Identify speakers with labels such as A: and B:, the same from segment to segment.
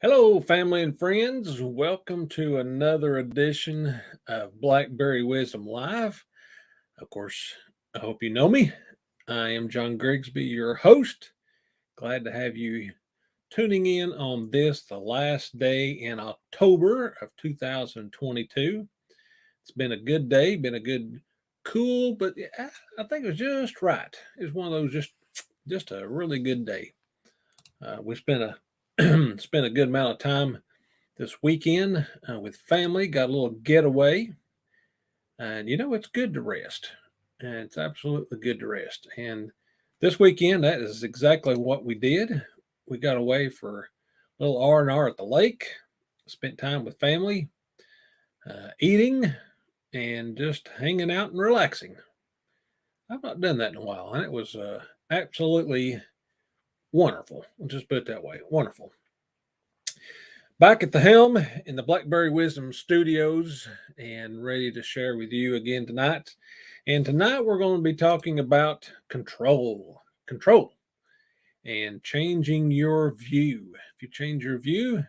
A: Hello, family and friends. Welcome to another edition of Blackberry Wisdom Live. Of course, I hope you know me. I am John Grigsby, your host. Glad to have you tuning in on this, the last day in October of 2022. It's been a good day, been a good, cool, but I think it was just right. It was one of those just a really good day. We spent a spent a good amount of time this weekend with family. Got a little getaway, and it's good to rest, and it's absolutely good to rest. And this weekend, that is exactly what we did. We got away for a little R&R at the lake, spent time with family, eating, and just hanging out and relaxing. I've not done that in a while, and it was absolutely wonderful. I'll just put it that way, wonderful. Back at the helm in the Blackberry Wisdom Studios and ready to share with you again tonight. And tonight we're going to be talking about control, and changing your view. If you change your view,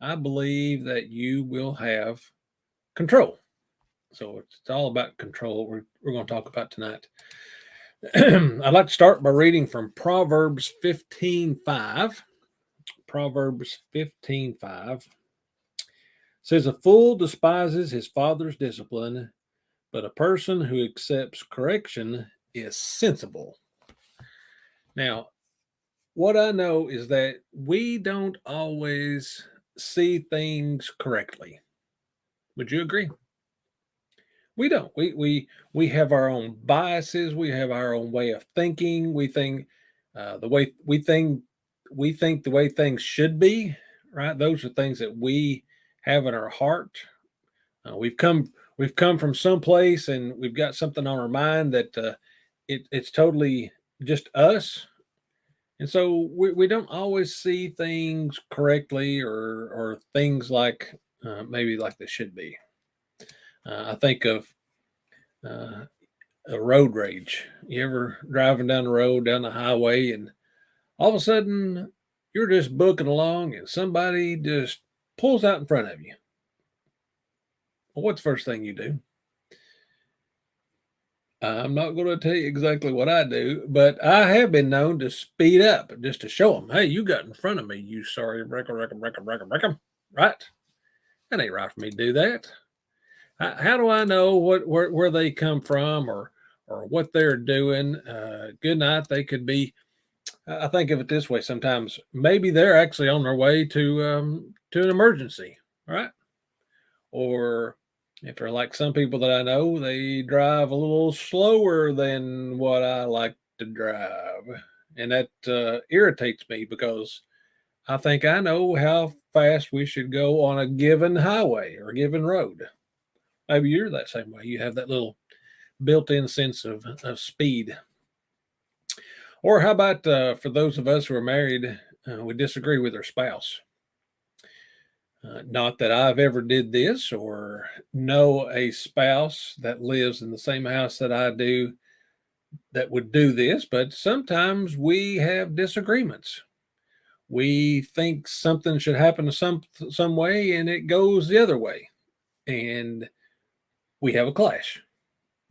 A: I believe that you will have control. So it's all about control we're going to talk about tonight. I'd like to start by reading from Proverbs 15:5. Proverbs 15:5 says, "A fool despises his father's discipline, but a person who accepts correction is sensible." Now, what I know is that we don't always see things correctly. Would you agree? We don't. We have our own biases. We have our own way of thinking. We think the way we think the way things should be. Right? Those are things that we have in our heart. We've come from someplace, and we've got something on our mind that it's totally just us, and so we don't always see things correctly, or things like maybe like they should be. I think of uh, a road rage. You ever driving down the road, down the highway, and all of a sudden you're just booking along, and somebody just pulls out in front of you. Well, what's the first thing you do? I'm not going to tell you exactly what I do, but I have been known to speed up just to show them, hey, you got in front of me, you sorry, wreck 'em. Right? That ain't right for me to do that. How do I know where they come from, or what they're doing? Good night. They could be. I think of it this way sometimes. Maybe they're actually on their way to an emergency, right? Or if they're like some people that I know, they drive a little slower than what I like to drive. And that irritates me because I think I know how fast we should go on a given highway or a given road. Maybe you're that same way. You have that little built in sense of speed. Or how about for those of us who are married, we disagree with our spouse? Not that I've ever did this or know a spouse that lives in the same house that I do that would do this, but sometimes we have disagreements. We think something should happen to some way, and it goes the other way, and we have a clash.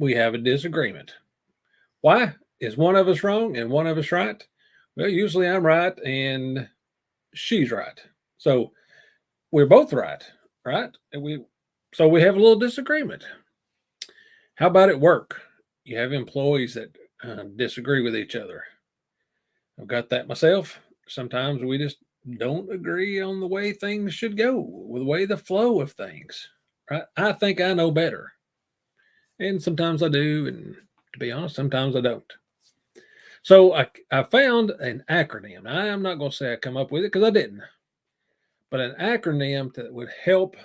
A: We have a disagreement. Why? Is one of us wrong and one of us right? Well, usually I'm right and she's right. So we're both right, right? And we have a little disagreement. How about at work? You have employees that disagree with each other. I've got that myself. Sometimes we just don't agree on the way things should go, with the way the flow of things. Right? I think I know better, and sometimes I do, and to be honest, sometimes I don't. So I found an acronym. I'm not going to say I come up with it because I didn't, but an acronym that would help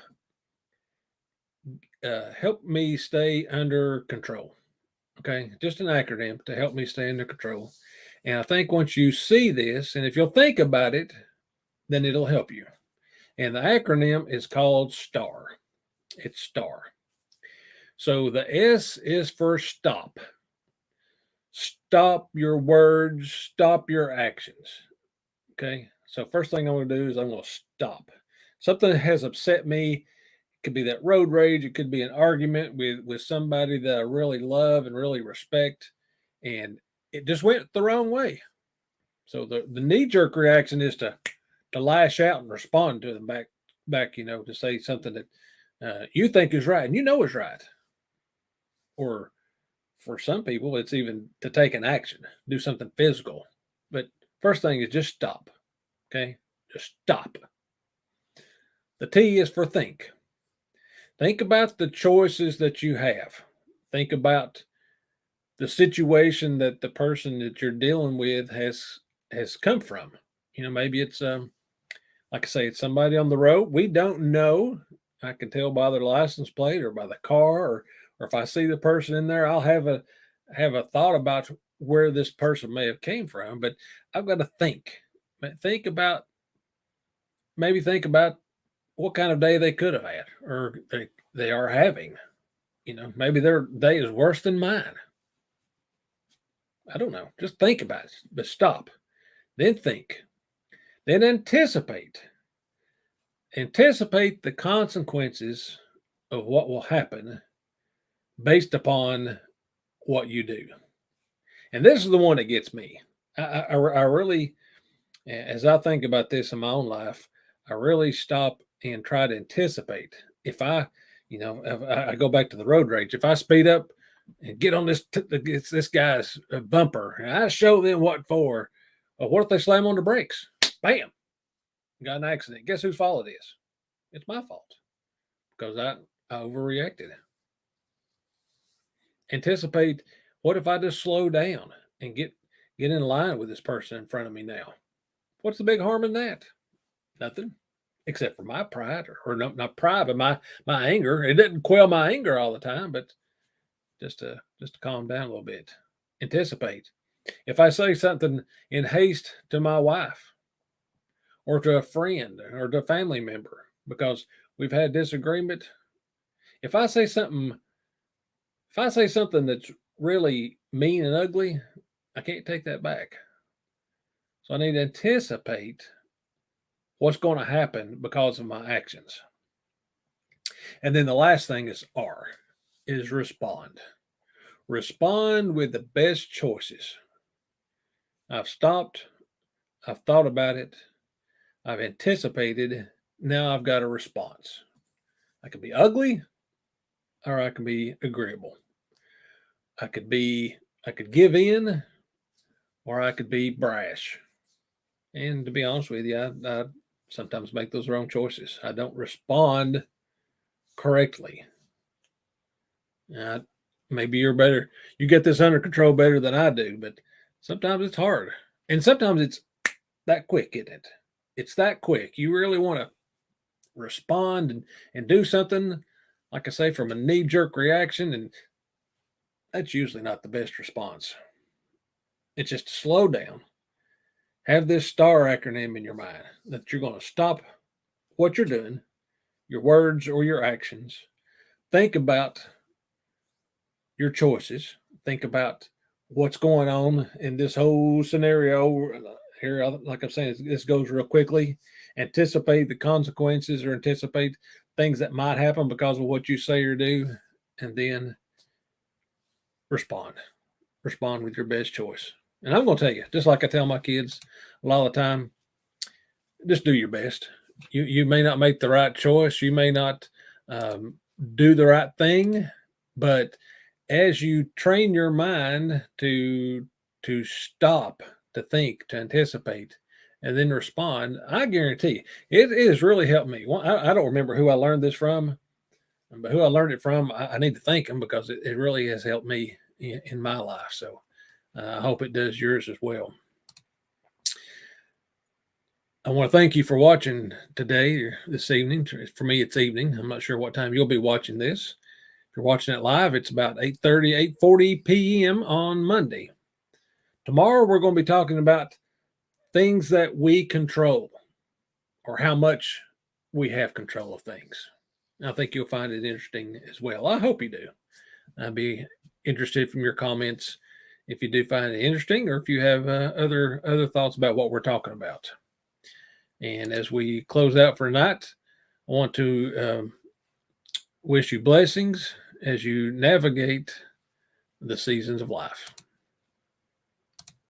A: me stay under control. Okay, just an acronym to help me stay under control. And I think once you see this, and if you'll think about it, then it'll help you. And the acronym is called STAR. It's STAR. So the S is for stop. Stop your words, stop your actions. Okay. So first thing I'm going to do is I'm going to stop. Something that has upset me. It could be that road rage. It could be an argument with somebody that I really love and really respect, and it just went the wrong way. So the knee jerk reaction is to lash out and respond to them back, to say something that you think is right and is right. Or for some people, it's even to take an action, do something physical. But first thing is just stop. Okay, just stop. The T is for think. Think about the choices that you have. Think about the situation that the person that you're dealing with has come from. Maybe it's like I say, it's somebody on the road. We don't know. I can tell by their license plate or by the car, or if I see the person in there, I'll have a thought about where this person may have came from. But I've got to think. Think about what kind of day they could have had, or they are having. Maybe their day is worse than mine. I don't know. Just think about it, but stop. Then think. Then anticipate. Anticipate the consequences of what will happen based upon what you do. And this is the one that gets me. I really, as I think about this in my own life, I really stop and try to anticipate. If I go back to the road rage, if I speed up and get on this guy's bumper and I show them what for, well, what if they slam on the brakes? Bam, got an accident. Guess whose fault it is? It's my fault because I overreacted. Anticipate, what if I just slow down and get in line with this person in front of me now? What's the big harm in that? Nothing, except for my pride, or not pride, but my anger. It didn't quell my anger all the time, but just to calm down a little bit. Anticipate. If I say something in haste to my wife, or to a friend, or to a family member, because we've had disagreement, if I say something that's really mean and ugly, I can't take that back. So I need to anticipate what's going to happen because of my actions. And then the last thing is R, is respond. Respond with the best choices. I've stopped, I've thought about it, I've anticipated, now I've got a response. I can be ugly or I can be agreeable. I could give in, or I could be brash. And to be honest with you, I sometimes make those wrong choices. I don't respond correctly. Maybe you're better. You get this under control better than I do, but sometimes it's hard. And sometimes it's that quick, isn't it? It's that quick. You really want to respond and do something, like I say, from a knee-jerk reaction, and that's usually not the best response. It's just to slow down. Have this STAR acronym in your mind that you're going to stop what you're doing, your words or your actions. Think about your choices. Think about what's going on in this whole scenario here. Like I'm saying, this goes real quickly. Anticipate the consequences, or anticipate things that might happen because of what you say or do, and then respond. Respond with your best choice. And I'm going to tell you, just like I tell my kids a lot of the time, just do your best. You may not make the right choice. You may not do the right thing, but as you train your mind to stop, to think, to anticipate, and then respond, I guarantee you, it has really helped me. I don't remember who I learned this from, but who I learned it from, I need to thank him, because it really has helped me in my life. So I hope it does yours as well. I want to thank you for watching today, or this evening. For me, it's evening. I'm not sure what time you'll be watching this. If you're watching it live, it's about 8:30, 8:40 p.m. on Monday. Tomorrow, we're going to be talking about things that we control, or how much we have control of things. I think you'll find it interesting as well. I hope you do. I'd be interested from your comments if you do find it interesting, or if you have other thoughts about what we're talking about. And as we close out for tonight, I want to wish you blessings as you navigate the seasons of life.